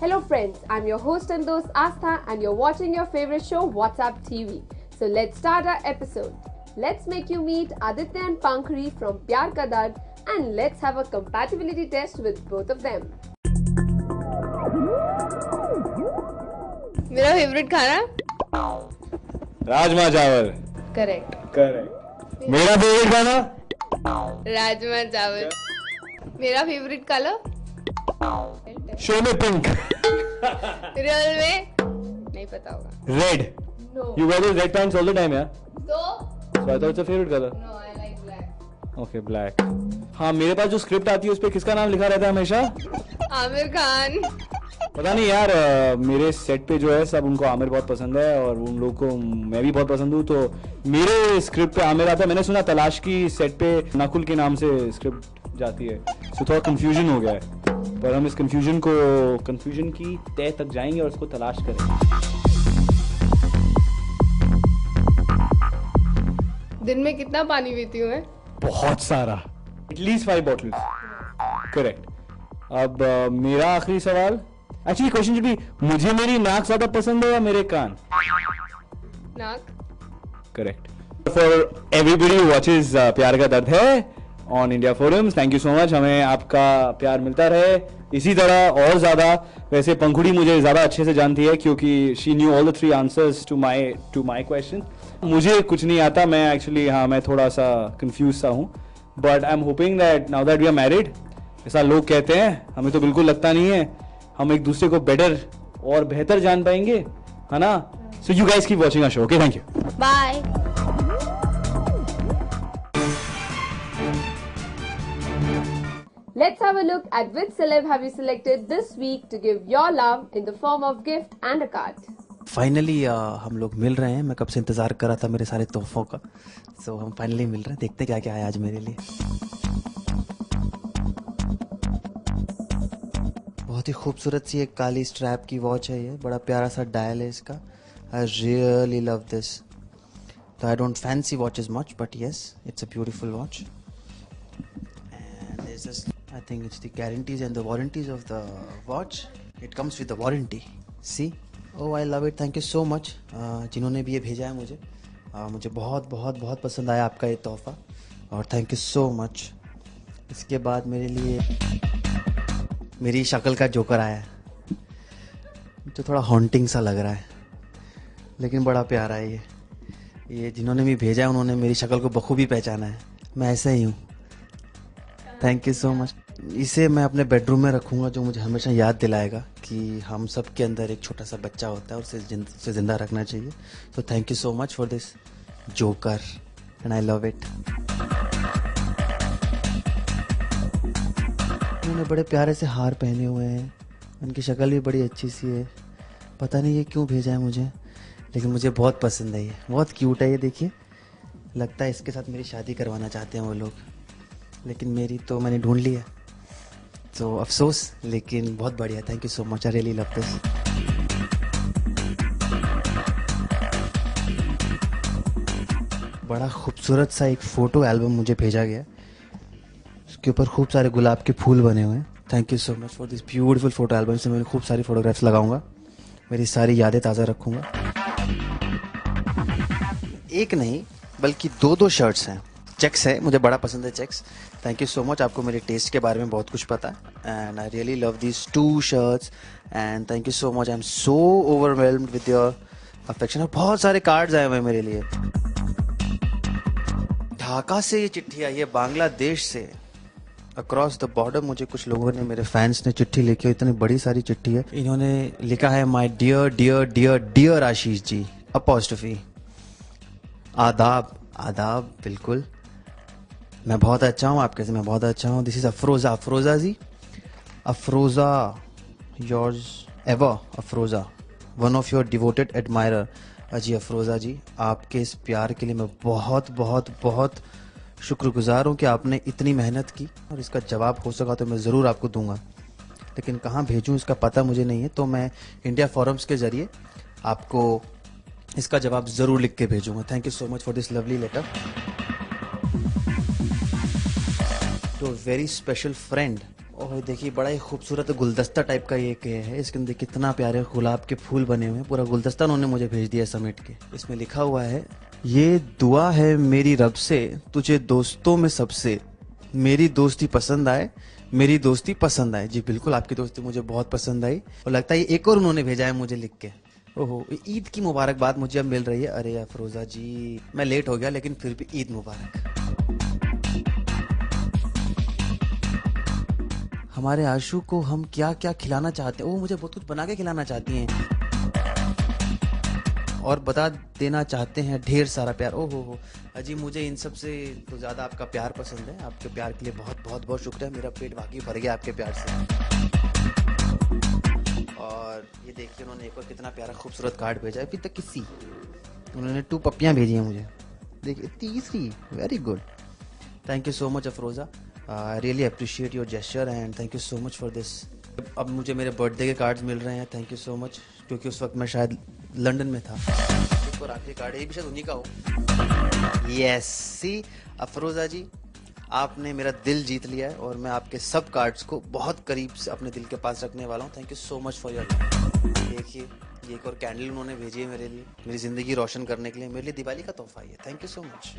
Hello friends, I'm your host and host Astha and you're watching your favorite show WhatsApp TV. So let's start our episode. Let's make you meet Aditya and Pankhuri from Pyar Ka Dard and let's have a compatibility test with both of them. मेरा favourite खाना राजमा चावल। Correct. मेरा favourite खाना राजमा चावल। मेरा favourite colour show में pink. Real में नहीं पता होगा। Red. No You wear those red pants all the time, yeah? तो So I thought it's a favorite color. No I like black. Okay, black. हाँ, मेरे पास जो स्क्रिप्ट आती है उस पे किसका नाम लिखा रहता है हमेशा? आमिर खान। पता नहीं यार, मेरे सेट पे जो है सब उनको आमिर बहुत पसंद है और उन लोगों को मैं भी बहुत पसंद हूँ, तो मेरे स्क्रिप्ट पे आमिर आता है। मैंने सुना तलाश की सेट पे नकुल के नाम से स्क्रिप्ट जाती है, तो थोड़ा कंफ्यूजन हो गया है, पर हम इस कंफ्यूजन की तह तक जाएंगे और उसको तलाश करेंगे। दिन में कितना पानी पीती हूँ मैं? बहुत सारा, एटलीस्ट 5 बॉटल्स। करेक्ट। अब मेरा आखिरी सवाल, एक्चुअली क्वेश्चन शुड बी, मुझे मेरी नाक ज्यादा पसंद है या मेरे कान? नाक। करेक्ट। फॉर एवरीबडी वॉचेस प्यार का दर्द है on India forums, thank you so much. हमें आपका प्यार मिलता रहे इसी तरह और ज्यादा। वैसे पंखुड़ी मुझे ज्यादा अच्छे से जानती है क्योंकि she knew all the 3 answers to my question. मुझे कुछ नहीं आता, मैं एक्चुअली मैं थोड़ा सा कंफ्यूज सा हूँ, but I am hoping that now that we are married, ऐसा लोग कहते हैं, हमें तो बिल्कुल लगता नहीं है, हम एक दूसरे को बेटर और बेहतर जान पाएंगे, है ना? So you guys keep watching our show, okay? Thank you, bye. Let's have a look at which celeb have you selected this week to give your love in the form of gift and a card. Finally हम लोग मिल रहे हैं। मैं कब से इंतज़ार कर रहा था मेरे सारे तोहफों का, सो हम फाइनली मिल रहे हैं। देखते क्या क्या है आज मेरे लिए। बहुत ही खूबसूरत सी एक काली स्ट्रैप की वॉच है ये, बड़ा प्यारा सा डायल है इसका। I really love this. तो I don't fancy watches much, but yes it's a beautiful watch. I think it's the guarantees and the warranties of the watch. It comes with the warranty. See? Oh, I love it. Thank you so much. जिन्होंने भी ये भेजा है मुझे, मुझे बहुत बहुत बहुत पसंद आया आपका ये तोहफा, और थैंक यू सो मच। इसके बाद मेरे लिए मेरी शक्ल का जोकर आया है, जो थोड़ा हॉन्टिंग सा लग रहा है, लेकिन बड़ा प्यारा है ये जिन्होंने भी भेजा है उन्होंने मेरी शक्ल को बखूबी पहचाना है। मैं ऐसा ही हूँ। Thank you so much. इसे मैं अपने बेडरूम में रखूँगा, जो मुझे हमेशा याद दिलाएगा कि हम सब के अंदर एक छोटा सा बच्चा होता है और उसे ज़िंदा रखना चाहिए। तो thank you so much for this joker and I love it. उन्होंने बड़े प्यारे से हार पहने हुए हैं, उनकी शक्ल भी बड़ी अच्छी सी है। पता नहीं ये क्यों भेजा है मुझे, लेकिन मुझे बहुत पसंद है। ये बहुत क्यूट है। ये देखिए, लगता है इसके साथ मेरी शादी करवाना चाहते हैं वो लोग, लेकिन मेरी तो मैंने ढूंढ ली है, तो अफसोस, लेकिन बहुत बढ़िया। Thank you so much, I really love this. बड़ा खूबसूरत सा एक फ़ोटो एल्बम मुझे भेजा गया, उसके ऊपर खूब सारे गुलाब के फूल बने हुए हैं। Thank you so much for this beautiful photo album. से मैं खूब सारी फ़ोटोग्राफ्स लगाऊंगा, मेरी सारी यादें ताज़ा रखूंगा। एक नहीं बल्कि 2 शर्ट्स हैं, चेक्स है, मुझे बड़ा पसंद है checks. Thank you so much, आपको मेरे टेस्ट के बारे में बहुत कुछ पता है, and I really love these 2 shirts and thank you so much. I am so overwhelmed with your affection. और बहुत सारे कार्ड्स आए हुए हैं मेरे लिए। ढाका से ये चिट्ठी आई है, बांग्लादेश से, अक्रॉस द बॉर्डर। मुझे कुछ लोगों ने, मेरे फैंस ने चिट्ठी लिखी है, इतनी बड़ी सारी चिट्ठी है। इन्होंने लिखा है, my dear dear dear dear Ashish ji, apostrophe. आदाब आदाब, बिल्कुल मैं बहुत अच्छा हूँ, आप कैसे? मैं बहुत अच्छा हूँ। This is Afroza. Afroza ji, Afroza yours ever, Afroza one of your devoted admirer. अजी अफरोज़ा जी, आपके इस प्यार के लिए मैं बहुत बहुत बहुत शुक्रगुजार हूँ कि आपने इतनी मेहनत की, और इसका जवाब हो सका तो मैं ज़रूर आपको दूंगा, लेकिन कहाँ भेजूँ इसका पता मुझे नहीं है, तो मैं इंडिया फोरम्स के ज़रिए आपको इसका जवाब ज़रूर लिख के भेजूँगा। Thank you so much for this lovely letter. To a very special friend और देखिए बड़ा ही खूबसूरत गुलदस्ता टाइप का ये है, इसके अंदर कितना प्यारे गुलाब के फूल बने हुए हैं, पूरा गुलदस्ता उन्होंने मुझे भेज दिया समेट के। इसमें लिखा हुआ है, ये दुआ है मेरी रब से तुझे दोस्तों में सबसे, मेरी दोस्ती पसंद आए, मेरी दोस्ती पसंद आए। जी बिल्कुल, आपकी दोस्ती मुझे बहुत पसंद आई, और लगता है एक और उन्होंने भेजा है मुझे लिख के। ओहो, ईद की मुबारकबाद मुझे अब मिल रही है। अरे अफरोजा जी, मैं लेट हो गया लेकिन फिर भी ईद मुबारक। हमारे आशु को हम क्या क्या खिलाना चाहते हैं, वो मुझे बहुत कुछ बना के खिलाना चाहती हैं और बता देना चाहते हैं ढेर सारा प्यार। ओहो हो अजी, मुझे इन सब से तो ज़्यादा आपका प्यार पसंद है। आपके प्यार के लिए बहुत बहुत बहुत शुक्रिया, मेरा पेट वाकई भर गया आपके प्यार से। और ये देखिए उन्होंने एक और कितना प्यारा खूबसूरत कार्ड भेजा है, अभी तक किसी उन्होंने 2 पप्पियाँ भेजी हैं मुझे, देखिए तीसरी। Very good, thank you so much Afroza, I really appreciate your gesture and thank you so much for this. अब मुझे मेरे बर्थडे के कार्ड्स मिल रहे हैं, थैंक यू सो मच, क्योंकि उस वक्त मैं शायद लंदन में था। एक और आखिरी कार्ड, ये भी शायद उन्हीं का हो। यस, सी अफरोज़ा जी, आपने मेरा दिल जीत लिया है और मैं आपके सब कार्ड्स को बहुत करीब से अपने दिल के पास रखने वाला हूँ। Thank you so much for your love. देखिए ये एक और कैंडल उन्होंने भेजी है मेरे लिए, मेरी ज़िंदगी रोशन करने के लिए, मेरे लिए दिवाली का तोहफा है। Thank you so much.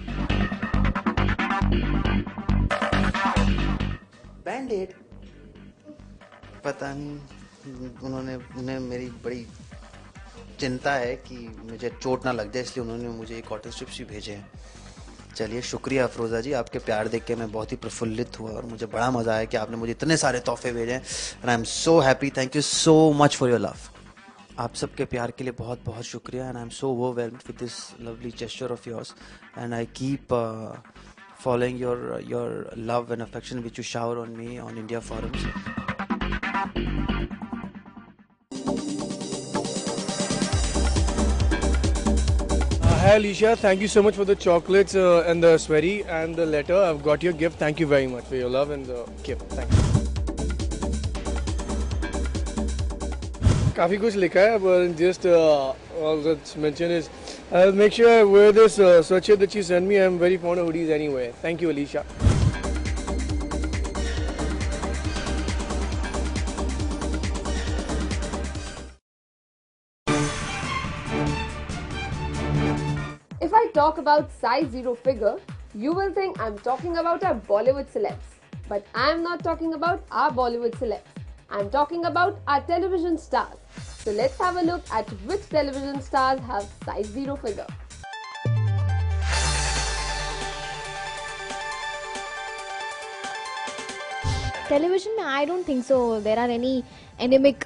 बैंडेड, पता नहीं उन्हें मेरी बड़ी चिंता है कि मुझे चोट ना लग जाए, इसलिए उन्होंने मुझे कॉटन स्ट्रिप्स भी भेजे हैं। चलिए शुक्रिया अफरोज़ा जी, आपके प्यार देख के मैं बहुत ही प्रफुल्लित हुआ और मुझे बड़ा मज़ा आया कि आपने मुझे इतने सारे तोहफे भेजे हैं and I am so happy. Thank you so much for your love. आप सबके प्यार के लिए बहुत बहुत शुक्रिया and I am so overwhelmed with this lovely gesture of yours and I keep following your love and affection which you shower on me on India forums. Hi Alicia, thank you so much for the chocolates and the sweaty and the letter. I've got your gift. Thank you very much for your love and the gift. Thank you. काफी कुछ लिखा है, but just all that's mentioned is I'll make sure I wear this sweatshirt that you sent me. I'm very fond of hoodies anyway. Thank you, Alicia. If I talk about size 0 figure, you will think I'm talking about our Bollywood celebs. But I'm not talking about our Bollywood celebs. I'm talking about our television stars. So let's have a look at which television stars have size 0 figure. Television में I don't think so there are any anaemic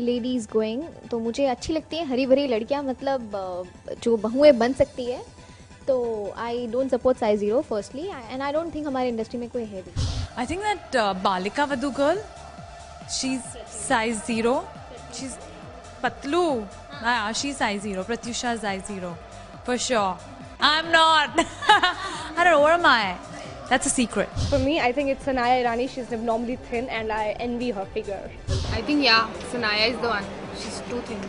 ladies going, तो मुझे अच्छी लगती हैं हरी भरी लड़कियां, मतलब जो बहुएं बन सकती है। तो I don't support size 0 firstly, and I don't think हमारे इंडस्ट्री में कोई है भी। I think that Balika Vadhu girl, she is size 0, she is Patlu, she is size 0, Pratyusha size 0 for sure. I'm not. I don't know, what am I? That's a secret. For me, I think it's Sanaya Irani. She's abnormally thin and I envy her figure. I think yeah, Sanaya is the one. She's too thin,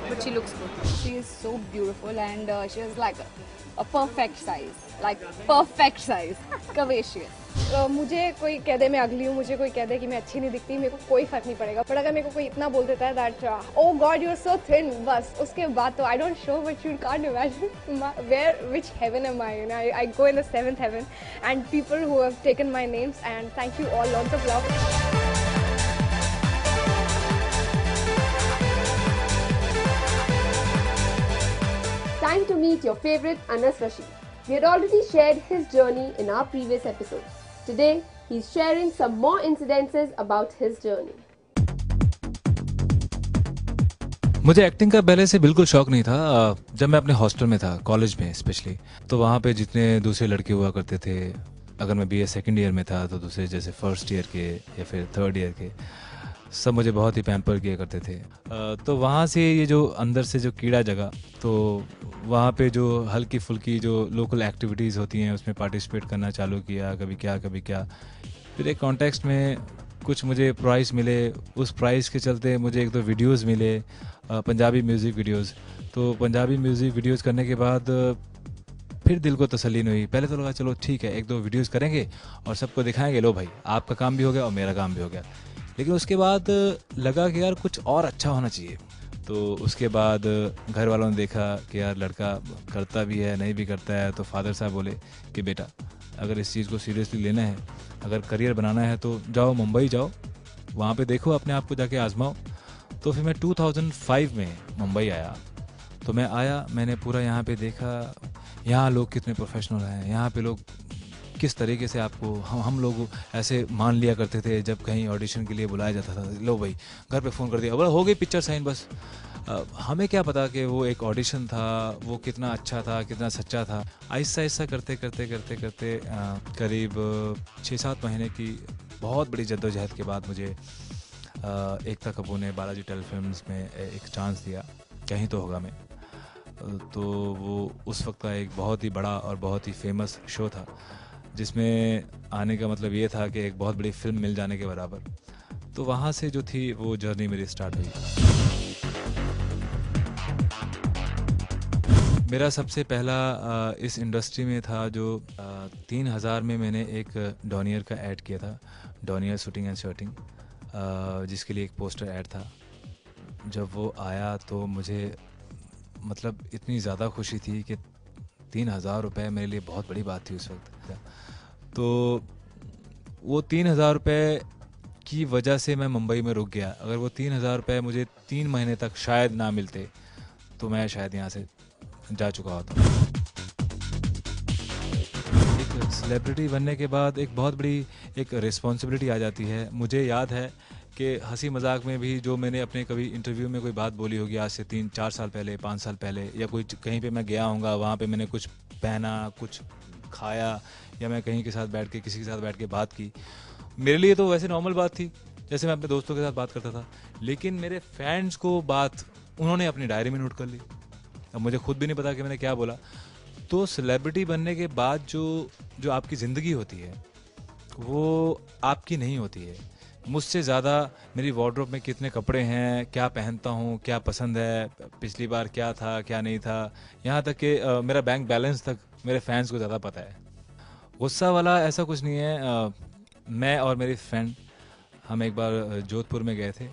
but she looks good. She is so beautiful and she is like a perfect size, like perfect size, curvaceous. मुझे कोई कह दे मैं अगली हूँ, मुझे कोई कह दे कि मैं अच्छी नहीं दिखती, मेरे को कोई फर्क नहीं पड़ेगा। पर अगर मेरे को कोई इतना बोल देता है that oh God you are so thin, बस उसके बाद तो I don't show but you can't imagine where which heaven am I, I go in the 7th heaven and people who have taken my names and thank you all, lots of love. Time to meet your favorite Anas Rashid. We had already shared his journey in our previous episodes. Today, he's sharing some more incidences about his journey. मुझे acting का पहले से बिल्कुल शौक नहीं था। जब मैं अपने हॉस्टल में था, कॉलेज में स्पेशली, तो वहाँ पे जितने दूसरे लड़के हुआ करते थे, अगर मैं BA सेकेंड ईयर में था तो दूसरे जैसे फर्स्ट ईयर के या फिर थर्ड ईयर के, सब मुझे बहुत ही पैम्पर किया करते थे। तो वहाँ से ये जो अंदर से जो कीड़ा जगा, तो वहाँ पे जो हल्की फुल्की जो लोकल एक्टिविटीज़ होती हैं उसमें पार्टिसिपेट करना चालू किया, कभी क्या। फिर एक कॉन्टेक्स्ट में कुछ मुझे प्राइज़ मिले, उस प्राइज़ के चलते मुझे 1-2 वीडियोज़ मिले, पंजाबी म्यूज़िक वीडियोज़। तो पंजाबी म्यूज़िक वीडियोज़ करने के बाद फिर दिल को तसल्ली नहीं हुई। पहले तो लगा चलो ठीक है, 1-2 वीडियोस करेंगे और सबको दिखाएंगे, लो भाई आपका काम भी हो गया और मेरा काम भी हो गया। लेकिन उसके बाद लगा कि यार कुछ और अच्छा होना चाहिए। तो उसके बाद घर वालों ने देखा कि यार लड़का करता भी है, नहीं भी करता है, तो फादर साहब बोले कि बेटा अगर इस चीज़ को सीरियसली लेना है, अगर करियर बनाना है तो जाओ मुंबई जाओ, वहाँ पे देखो अपने आप को जाके आजमाओ। तो फिर मैं 2005 में मुंबई आया। तो मैं आया, मैंने पूरा यहाँ पे देखा, यहाँ लोग कितने प्रोफेशनल हैं, यहाँ पे लोग किस तरीके से आपको हम लोग ऐसे मान लिया करते थे जब कहीं ऑडिशन के लिए बुलाया जाता था, लो भाई घर पे फ़ोन कर दिया, बोला हो गई पिक्चर साइन बस। हमें क्या पता कि वो एक ऑडिशन था, वो कितना अच्छा था, कितना सच्चा था। आहिस्ता आहिस्ता करते करते करते करते करीब 6-7 महीने की बहुत बड़ी जद्दोजहद के बाद मुझे एकता कपूर ने बालाजी टेलीफिल्म्स में एक चांस दिया, कहीं तो होगा मैं। तो वो उस वक्त का एक बहुत ही बड़ा और बहुत ही फेमस शो था, जिसमें आने का मतलब ये था कि एक बहुत बड़ी फिल्म मिल जाने के बराबर। तो वहाँ से जो थी वो जर्नी मेरी स्टार्ट हुई। मेरा सबसे पहला इस इंडस्ट्री में था जो 3000 में मैंने एक डॉनियर का ऐड किया था, डॉनियर शूटिंग एंड शर्टिंग, जिसके लिए एक पोस्टर ऐड था। जब वो आया तो मुझे मतलब इतनी ज़्यादा खुशी थी कि 3000 रुपये मेरे लिए बहुत बड़ी बात थी उस वक्त। तो वो 3000 रुपये की वजह से मैं मुंबई में रुक गया। अगर वो 3000 रुपये मुझे 3 महीने तक शायद ना मिलते तो मैं शायद यहाँ से जा चुका होता। एक सेलिब्रिटी बनने के बाद एक बहुत बड़ी एक रिस्पॉन्सिबिलिटी आ जाती है। मुझे याद है कि हंसी मजाक में भी जो मैंने अपने कभी इंटरव्यू में कोई बात बोली होगी आज से 3-4 साल पहले, 5 साल पहले, या कोई कहीं पे मैं गया हूँगा, वहाँ पे मैंने कुछ पहना, कुछ खाया, या मैं कहीं के साथ बैठ के किसी के साथ बैठ के बात की, मेरे लिए तो वैसे नॉर्मल बात थी, जैसे मैं अपने दोस्तों के साथ बात करता था। लेकिन मेरे फैंस को बात उन्होंने अपनी डायरी में नोट कर ली। अब मुझे खुद भी नहीं पता कि मैंने क्या बोला। तो सेलिब्रिटी बनने के बाद जो आपकी ज़िंदगी होती है वो आपकी नहीं होती है। मुझसे ज़्यादा मेरी वार्डरोब में कितने कपड़े हैं, क्या पहनता हूँ, क्या पसंद है, पिछली बार क्या था क्या नहीं था, यहाँ तक कि मेरा बैंक बैलेंस तक मेरे फैंस को ज़्यादा पता है। गुस्सा वाला ऐसा कुछ नहीं है। मैं और मेरी फ्रेंड हम एक बार जोधपुर में गए थे।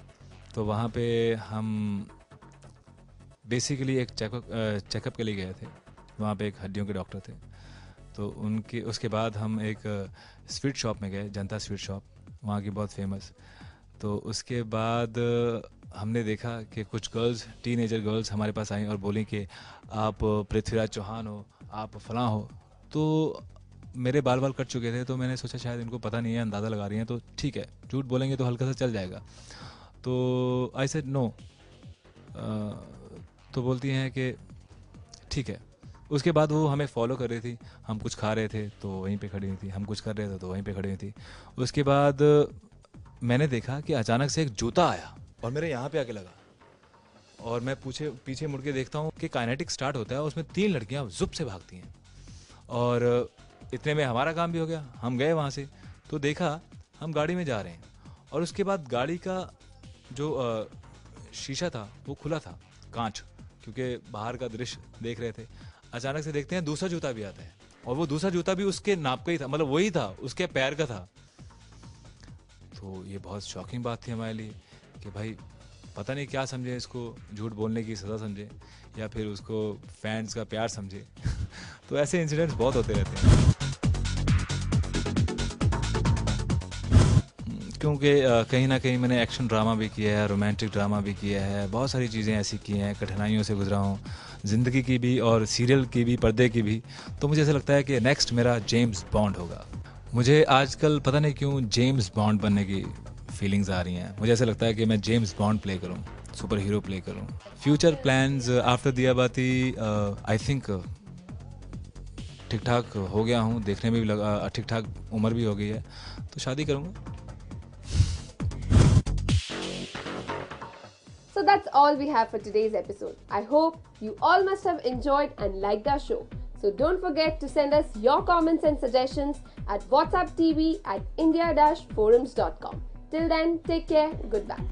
तो वहाँ पे हम बेसिकली एक चेकअप के लिए गए थे। वहाँ पे एक हड्डियों के डॉक्टर थे। तो उसके बाद हम एक स्वीट शॉप में गए, जनता स्वीट शॉप, वहाँ की बहुत फेमस। तो उसके बाद हमने देखा कि कुछ गर्ल्स, टीनेजर गर्ल्स हमारे पास आई और बोली कि आप पृथ्वीराज चौहान हो, आप फलां हो। तो मेरे बाल कट चुके थे, तो मैंने सोचा शायद इनको पता नहीं है, अंदाज़ा लगा रही हैं, तो ठीक है, झूठ बोलेंगे तो हल्का सा चल जाएगा। तो आई सेड नो। तो बोलती हैं कि ठीक है। उसके बाद वो हमें फॉलो कर रही थी। हम कुछ खा रहे थे तो वहीं पे खड़ी हुई थी, हम कुछ कर रहे थे तो वहीं पे खड़ी हुई थी। उसके बाद मैंने देखा कि अचानक से एक जूता आया और मेरे यहाँ पे आके लगा, और मैं पीछे मुड़ के देखता हूँ कि काइनेटिक स्टार्ट होता है, उसमें 3 लड़कियाँ जुप से भागती हैं। और इतने में हमारा काम भी हो गया, हम गए वहाँ से। तो देखा हम गाड़ी में जा रहे हैं, और उसके बाद गाड़ी का जो शीशा था वो खुला था, कांच, क्योंकि बाहर का दृश्य देख रहे थे। अचानक से देखते हैं दूसरा जूता भी आता है, और वो दूसरा जूता भी उसके नाप का ही था, मतलब वही था, उसके पैर का था। तो ये बहुत शॉकिंग बात थी हमारे लिए कि भाई पता नहीं क्या समझे इसको, झूठ बोलने की सज़ा समझे या फिर उसको फैंस का प्यार समझे। तो ऐसे इंसिडेंट्स बहुत होते रहते हैं। क्योंकि कहीं ना कहीं मैंने एक्शन ड्रामा भी किया है, रोमांटिक ड्रामा भी किया है, बहुत सारी चीज़ें ऐसी की हैं, कठिनाइयों से गुजरा हूँ, ज़िंदगी की भी और सीरियल की भी, पर्दे की भी। तो मुझे ऐसा लगता है कि नेक्स्ट मेरा जेम्स बॉन्ड होगा। मुझे आजकल पता नहीं क्यों जेम्स बॉन्ड बनने की फीलिंग्स आ रही हैं। मुझे ऐसा लगता है कि मैं जेम्स बॉन्ड प्ले करूँ, सुपर हीरो प्ले करूँ। फ्यूचर प्लान्स आफ्टर दिया बाती, आई थिंक ठीक ठाक हो गया हूँ, देखने में भी लगा ठीक ठाक उम्र भी हो गई है, तो शादी करूँगा। So that's all we have for today's episode. I hope you all must have enjoyed and liked our show. So don't forget to send us your comments and suggestions at WhatsApp TV at india-forums.com. Till then, take care. Goodbye.